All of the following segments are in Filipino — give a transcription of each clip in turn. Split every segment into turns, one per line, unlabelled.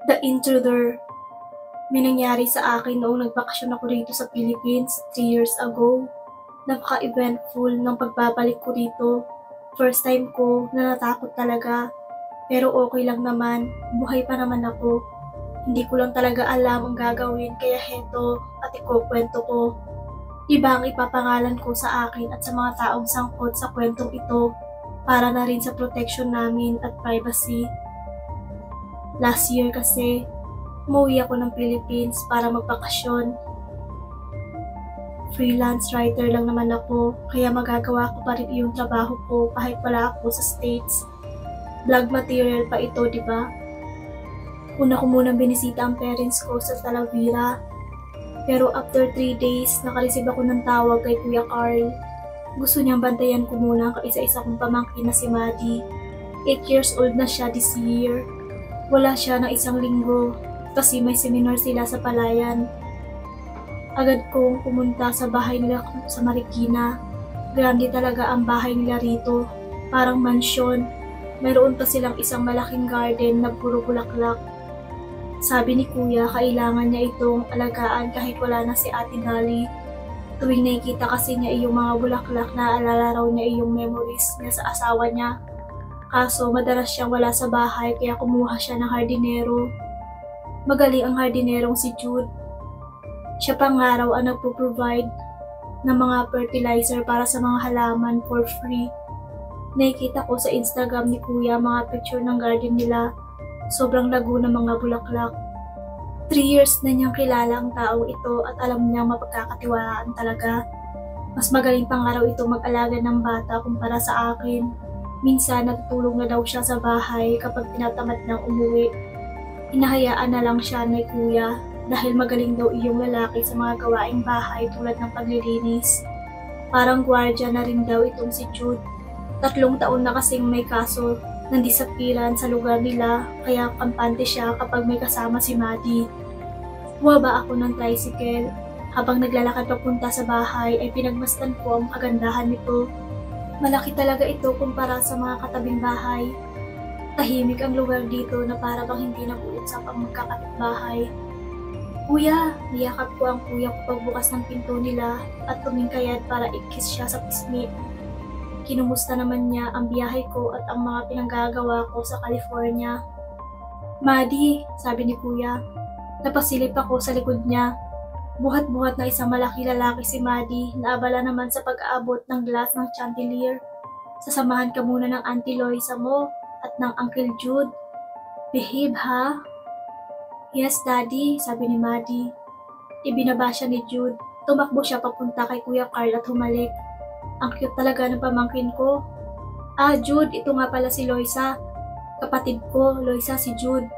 The Intruder. May nangyari sa akin noong nagbakasyon ako rito sa Philippines 3 years ago. Napaka-eventful ng pagbabalik ko rito. First time ko na natakot talaga. Pero okay lang naman, buhay pa naman ako. Hindi ko lang talaga alam ang gagawin kaya heto at ikukwento ko. Iba ang ipapangalan ko sa akin at sa mga taong sangkot sa kwentong ito para na rin sa protection namin at privacy. Last year kasi, umuwi ako ng Philippines para magbakasyon. Freelance writer lang naman ako, kaya magagawa ko pa rin yung trabaho ko kahit wala ako sa States. Vlog material pa ito, di ba? Una ko munang binisita ang parents ko sa Talavera. Pero after 3 days, nakareceive ako ng tawag kay Kuya Carl. Gusto niyang bantayan ko muna ang kaisa-isa kong pamangkin na si Maddie. 8 years old na siya this year. Wala siya ng 1 linggo kasi may seminar sila sa Palayan. Agad kong pumunta sa bahay nila sa Marikina. Grande talaga ang bahay nila rito. Parang mansyon. Mayroon pa silang isang malaking garden na puro bulaklak. Sabi ni Kuya, kailangan niya itong alagaan kahit wala na si Ate Dolly. Tuwing nakikita kasi niya iyong mga bulaklak, naaalala raw niya iyong memories niya sa asawa niya. Kaso madalas siyang wala sa bahay kaya kumuha siya ng hardinero. Magaling ang hardinerong si Jude. Siya pa nga raw ang nagpo-provide ng mga fertilizer para sa mga halaman for free. Nakikita ko sa Instagram ni Kuya mga picture ng garden nila. Sobrang lago ng mga bulaklak. 3 years na niyang kilala ang taong ito at alam niyang mapagkakatiwalaan talaga. Mas magaling pa nga raw ito mag-alaga ng bata kumpara sa akin. Minsan natutulog na daw siya sa bahay kapag tinatamad ng umuwi. Hinahayaan na lang siya ni Kuya dahil magaling daw iyong lalaki sa mga gawaing bahay tulad ng paglilinis. Parang gwardiya na rin daw itong si Jude. 3 taon na kasing may kaso ng disappearan sa lugar nila kaya kampante siya kapag may kasama si Maddie. Bumaba ako ng tricycle. Habang naglalakad papunta sa bahay ay pinagmasdan ko ang kagandahan nito. Malaki talaga ito kumpara sa mga katabing bahay. Tahimik ang lugar dito na para bang hindi nag-uusap ang magkakapitbahay. Kuya, niyakap ko ang kuya ko pagbukas ng pinto nila at tumingkayad para i-kiss siya sa pisngi. Kinumusta naman niya ang biyahe ko at ang mga pinanggagawa ko sa California. Maddie, sabi ni Kuya. Napasilip ako sa likod niya. Buhat-buhat na isang malaki lalaki si Maddie na abala naman sa pag-aabot ng glass ng chandelier. Sasamahan ka muna ng Auntie Loisa mo at ng Uncle Jude. Behave ha? Yes, Daddy, sabi ni Maddie. Ibinaba siya ni Jude. Tumakbo siya papunta kay Kuya Carl at humalik. Ang cute talaga ng pamangkin ko. Ah, Jude, ito nga pala si Loisa. Kapatid ko, Loisa si Jude.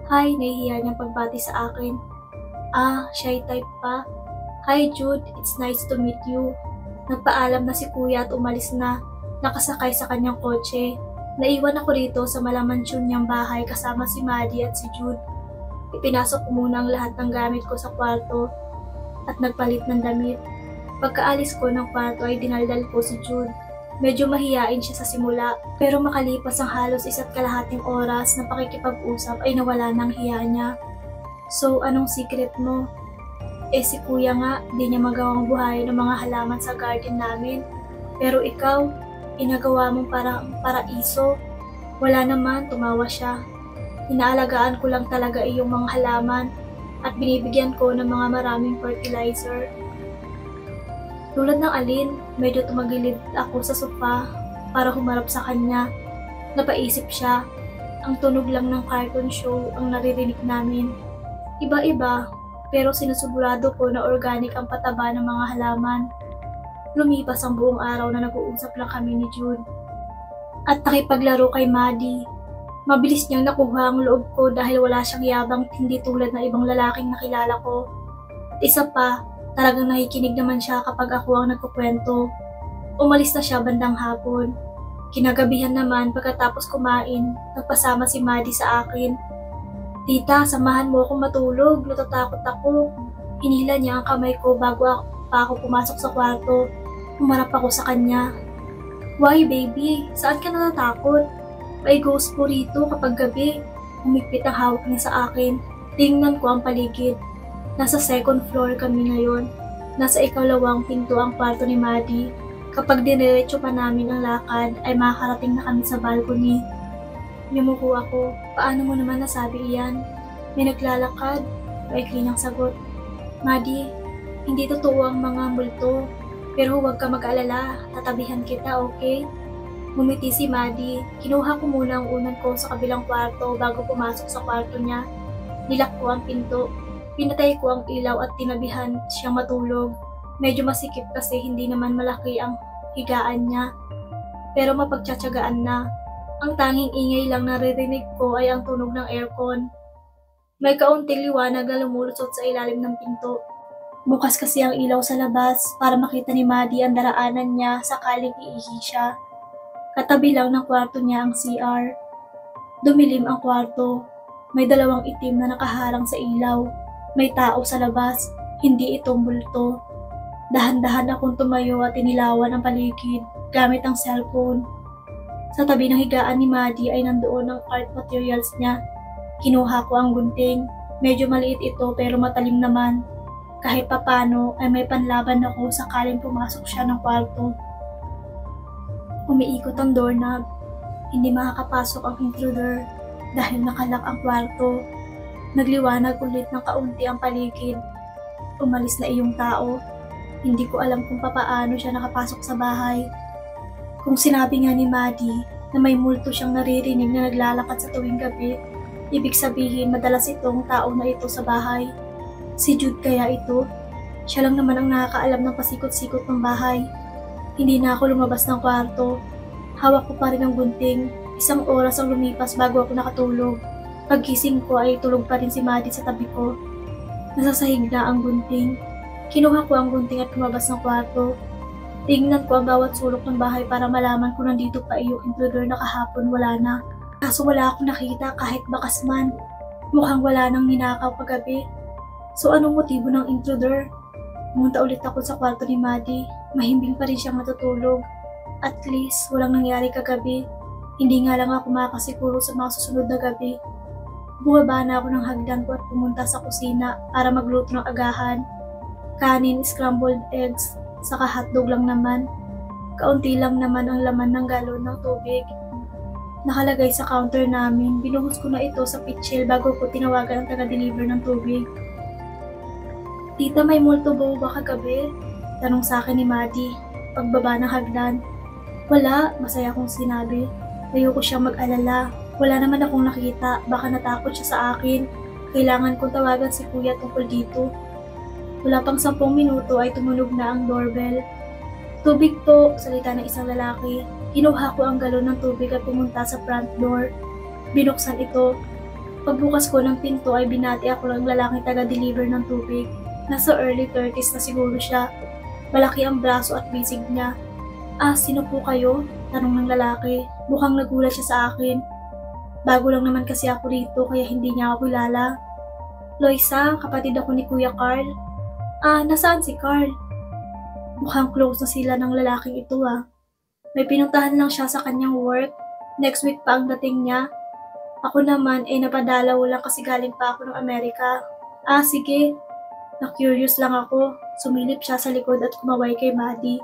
Hi, nahihiya niyang pagbati sa akin. Ah, shy type pa. Hi Jude, it's nice to meet you. Nagpaalam na si Kuya at umalis na, nakasakay sa kanyang kotse. Naiwan ako rito sa malamansyon niyang bahay kasama si Maddie at si Jude. Ipinasok ko muna ang lahat ng gamit ko sa kwarto at nagpalit ng damit. Pagkaalis ko ng kwarto ay dinaldal ko si Jude. Medyo mahiyain siya sa simula, pero makalipas ang halos 1.5 oras na pakikipag-usap ay nawala ng hiya niya. So, anong secret mo? Si Kuya nga, di niya magawang buhay ng mga halaman sa garden namin. Pero ikaw, inagawa mong paraiso. Wala naman, tumawa siya. Inaalagaan ko lang talaga iyong mga halaman at binibigyan ko ng mga maraming fertilizer. Tulad ng alin, medyo tumagilid ako sa sofa para humarap sa kanya. Napaisip siya, ang tunog lang ng cartoon show ang naririnig namin. Iba-iba, pero sinusigurado ko na organic ang pataba ng mga halaman. Lumipas ang buong araw na nag-uusap lang kami ni Jude. At nakipaglaro kay Maddie. Mabilis niyang nakuha ang loob ko dahil wala siyang yabang hindi tulad ng ibang lalaking nakilala ko. At isa pa, talagang nakikinig naman siya kapag ako ang nagkukwento. Umalis na siya bandang hapon. Kinagabihan naman pagkatapos kumain, nagpasama si Maddie sa akin. Tita, samahan mo akong matulog, natatakot ako. Hinila niya ang kamay ko bago pa ako pumasok sa kwarto. Humarap ako sa kanya. Why baby? Saan ka natatakot? May ghost po rito kapag gabi. Umigpit ang hawak niya sa akin. Tingnan ko ang paligid. Nasa second floor kami ngayon. Nasa ikalawang pinto ang kwarto ni Maddie. Kapag diniretso pa namin ang lakad, ay makakarating na kami sa balcony. Yumuko ako. Paano mo naman nasabi iyan? May naglalakad? Maikli ng sagot. Maddie, hindi totoo ang mga multo. Pero huwag ka mag-alala. Tatabihan kita, okay? Ngumiti si Maddie. Kinuha ko muna ang unan ko sa kabilang kwarto bago pumasok sa kwarto niya. Nilak ko ang pinto. Pinatay ko ang ilaw at tinabihan siyang matulog. Medyo masikip kasi hindi naman malaki ang higaan niya. Pero mapagtsatsagaan na. Ang tanging ingay lang naririnig ko ay ang tunog ng aircon. May kaunting liwanag na lumulusot sa ilalim ng pinto. Bukas kasi ang ilaw sa labas para makita ni Maddie ang daraanan niya sakaling iihi siya. Katabi lang ng kwarto niya ang CR. Dumilim ang kwarto. May dalawang itim na nakaharang sa ilaw. May tao sa labas. Hindi ito multo. Dahan-dahan akong tumayo at inilawan ang paligid gamit ang cellphone. Sa tabi ng higaan ni Maddie ay nandoon ang art materials niya. Kinuha ko ang gunting. Medyo maliit ito pero matalim naman. Kahit papano ay may panlaban ako sakaling pumasok siya ng kwarto. Umiikot ang doorknob. Hindi makakapasok ang intruder dahil nakalak ang kwarto. Nagliwanag ulit ng kaunti ang paligid. Umalis na iyong tao. Hindi ko alam kung papaano siya nakapasok sa bahay. Kung sinabi nga ni Maddie na may multo siyang naririnig na naglalakad sa tuwing gabi, ibig sabihin madalas itong tao na ito sa bahay. Si Jude kaya ito? Siya lang naman ang nakakaalam ng pasikot-sikot ng bahay. Hindi na ako lumabas ng kwarto. Hawak ko pa rin ang gunting. 1 oras ang lumipas bago ako nakatulog. Paggising ko ay tulog pa rin si Maddie sa tabi ko. Nasasahig na ang gunting. Kinuha ko ang gunting at lumabas ng kwarto. Tingnan ko ang bawat sulok ng bahay para malaman kung nandito pa yung intruder na kahapon wala na. Kaso wala akong nakita kahit bakas man. Mukhang wala nang ninakaw kagabi. So anong motibo ng intruder? Pumunta ulit ako sa kwarto ni Maddie. Mahimbing pa rin siyang matutulog. At least, walang nangyari kagabi. Hindi nga lang ako makasiguro sa mga susunod na gabi. Bumaba na ako ng hagdan ko at pumunta sa kusina para magluto ng agahan. Kanin, scrambled eggs, saka hotdog lang naman. Kaunti lang naman ang laman ng galon ng tubig. Nakalagay sa counter namin, binuhos ko na ito sa pitchel bago ko tinawagan ang taga-deliver ng tubig. Tita, may multo ba kagabi? Tanong sa akin ni Maddie, pagbaba ng hagdan. Wala, masaya kong sinabi. Ayoko siyang mag-alala. Wala naman akong nakita, baka natakot siya sa akin. Kailangan kong tawagan si kuya tungkol dito. Wala pang 10 minuto ay tumunog na ang doorbell. Tubig po, salita ng isang lalaki. Kinuha ko ang galon ng tubig at pumunta sa front door. Binuksan ito. Pagbukas ko ng pinto ay binati ako ng lalaking taga-deliver ng tubig. Nasa early 30s na siguro siya. Malaki ang braso at bisig niya. Sino po kayo? Tanong ng lalaki. Mukhang nagulat siya sa akin. Bago lang naman kasi ako rito kaya hindi niya ako kilala. Loisa, kapatid ako ni Kuya Carl. Nasaan si Carl? Mukhang close na sila ng lalaking ito May pinuntahan lang siya sa kanyang work. Next week pa ang dating niya. Ako naman napadalaw lang kasi galing pa ako ng Amerika. Sige. Na-curious lang ako. Sumilip siya sa likod at kumaway kay Maddie.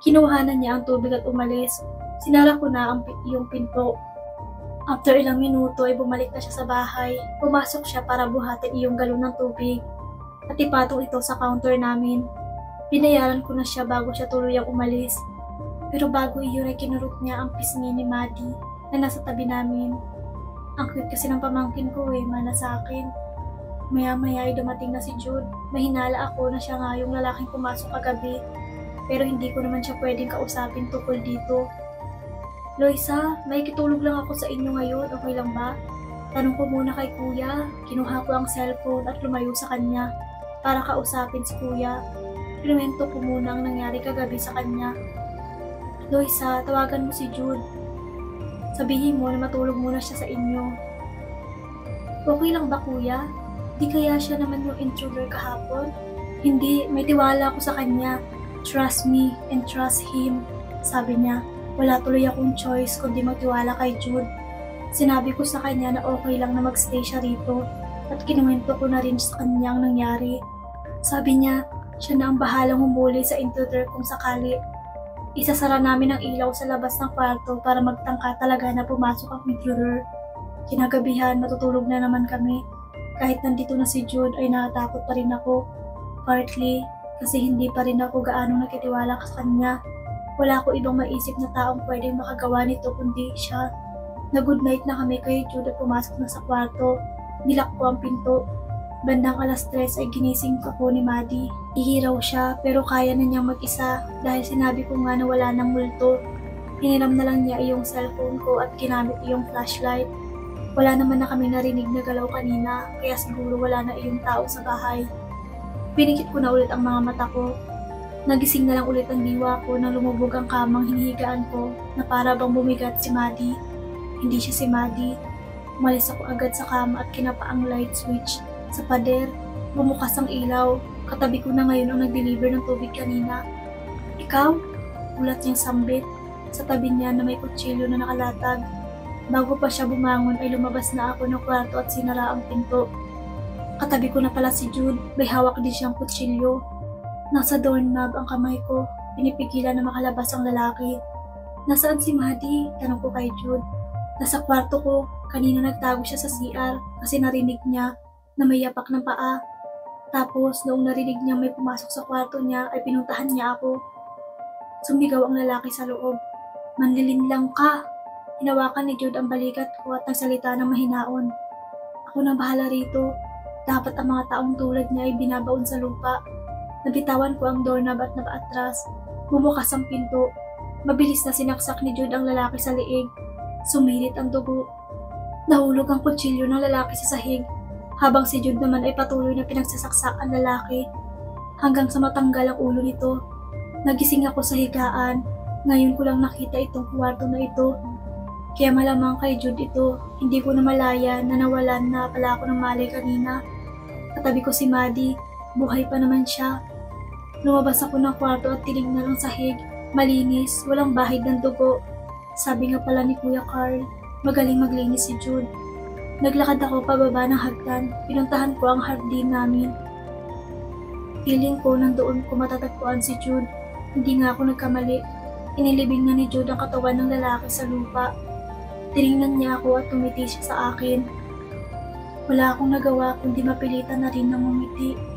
Kinuhanan niya ang tubig at umalis. Sinara ko na yung pinto. After ilang minuto ay bumalik na siya sa bahay. Pumasok siya para buhatin iyong galon ng tubig. At ipatong ito sa counter namin. Binayaran ko na siya bago siya tuluyang umalis. Pero bago iyon ay kinurot niya ang pisngi ni Maddie na nasa tabi namin. Ang cute kasi ng pamangkin ko mana sa akin. Maya-maya ay dumating na si Jude. Mahinala ako na siya nga yung lalaking pumasok kagabi. Pero hindi ko naman siya pwedeng kausapin tungkol dito. Loisa, may kitulog lang ako sa inyo ngayon, okay lang ba? Tanong ko muna kay kuya. Kinuha ko ang cellphone at lumayo sa kanya para kausapin si kuya. Kinuwento ko muna ang nangyari kagabi sa kanya. Loisa, tawagan mo si Jude. Sabihin mo na matulog muna siya sa inyo. Okay lang ba kuya? Di kaya siya naman yung intruder kahapon? Hindi, may tiwala ako sa kanya. Trust me and trust him. Sabi niya, wala tuloy akong choice kundi magtiwala kay Jude. Sinabi ko sa kanya na okay lang na magstay siya rito at kinuwento ko na rin sa kanyang nangyari. Sabi niya, siya na ang bahalang humuli sa intruder kung sakali. Isasara namin ang ilaw sa labas ng kwarto para magtangka talaga na pumasok ang intruder. Kinagabihan, matutulog na naman kami. Kahit nandito na si Jude ay natatakot pa rin ako. Partly, kasi hindi pa rin ako gaanong nakitiwala sa kanya. Wala ko ibang maisip na taong pwedeng makagawa nito kundi siya. Na-good night na kami kay Jude at pumasok na sa kwarto. Nilak ko ang pinto. Bandang 3:00 ay ginising ako ni Maddie. Ihiraw siya pero kaya na niyang mag-isa dahil sinabi ko nga na wala ng multo. Hiniram na lang niya iyong cellphone ko at ginamit iyong flashlight. Wala naman na kami narinig na galaw kanina kaya siguro wala na iyong tao sa bahay. Pinikit ko na ulit ang mga mata ko. Nagising na lang ulit ang diwa ko nang lumubog ang kamang hinihigaan ko na para bang bumigat si Maddie. Hindi siya si Maddie. Umalis ako agad sa kama at kinapa ang light switch. Sa pader, bumukas ang ilaw. Katabi ko na ngayon ang nag-deliver ng tubig kanina. Ikaw? Ulat niyang sambit. Sa tabi niya na may kutsilyo na nakalatag. Bago pa siya bumangon ay lumabas na ako ng kwarto at sinara ang pinto. Katabi ko na pala si Jude. May hawak din siyang kutsilyo. Nasa doorknob ang kamay ko. Pinipigilan na makalabas ang lalaki. Nasaan si Maddie? Tanong ko kay Jude. Nasa kwarto ko. Kanina nagtago siya sa CR kasi narinig niya na may yapak ng paa. Tapos noong narinig niya may pumasok sa kwarto niya ay pinuntahan niya ako. Sumigaw ang lalaki sa loob. Manlilinlang ka! Hinawakan ni Jude ang balikat ko at nagsalita ng mahinaon. Ako na bahala rito. Dapat ang mga taong tulad niya ay binabaon sa lupa. Nabitawan ko ang doorknob at napaatras. Bumukas ang pinto. Mabilis na sinaksak ni Jude ang lalaki sa liig. Sumirit ang dugo. Nahulog ang kutsilyo ng lalaki sa sahig. Habang si Jude naman ay patuloy na pinagsasaksak ang lalaki. Hanggang sa matanggal ang ulo nito. Nagising ako sa higaan. Ngayon ko lang nakita itong kwarto na ito. Kaya malamang kay Jude ito. Hindi ko na malaya na nawalan na pala ako ng malay kanina. Katabi ko si Maddie. Buhay pa naman siya. Lumabas ako ng kwarto at tinignan ang sahig. Malinis, walang bahid ng dugo. Sabi nga pala ni Kuya Carl, magaling maglinis si Jude. Naglakad ako pababa ng hagdan. Pinuntahan ko ang hardin namin. Feeling ko nandoon ko matatagpuan si Jude. Hindi nga ako nagkamali. Inilibing na ni Jude ang katawan ng lalaki sa lupa. Tinignan niya ako at tumiti siya sa akin. Wala akong nagawa kundi mapilitan na rin ng ngumiti.